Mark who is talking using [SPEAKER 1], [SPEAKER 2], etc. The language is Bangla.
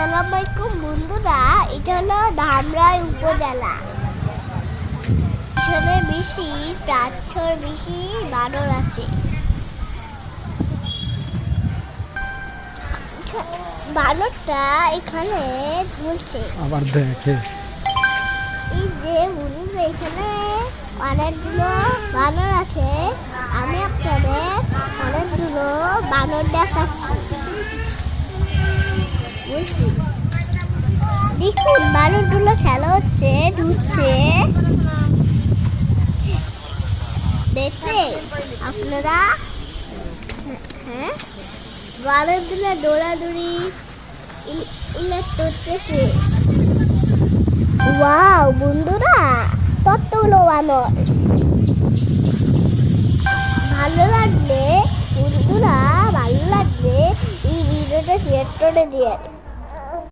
[SPEAKER 1] আসসালামু আলাইকুম বন্ধুরা, এটা হলো ধামরাই উপজেলা। এখানে বেশি 500 বেশি বানর আছে। বানরটা এখানে ঝুলছে,
[SPEAKER 2] আবার দেখে।
[SPEAKER 1] এই যে বন্ধুরা এখানে অনেকগুলো বানর আছে। আমি আপনাদের অনেকগুলো বানর দেখাচ্ছি। দেখুন বানরগুলো খেলা হচ্ছে, ঢুকছে। দেখতে আপনারা, হ্যাঁ, বানরগুলো দৌড়াদৌড়ি করতেছে। ওয়াও বন্ধুরা, কতগুলো বানর। ভালো লাগলে বন্ধুরা, ভালো লাগলে এই ভিডিওটা শেয়ার করে দিয়ে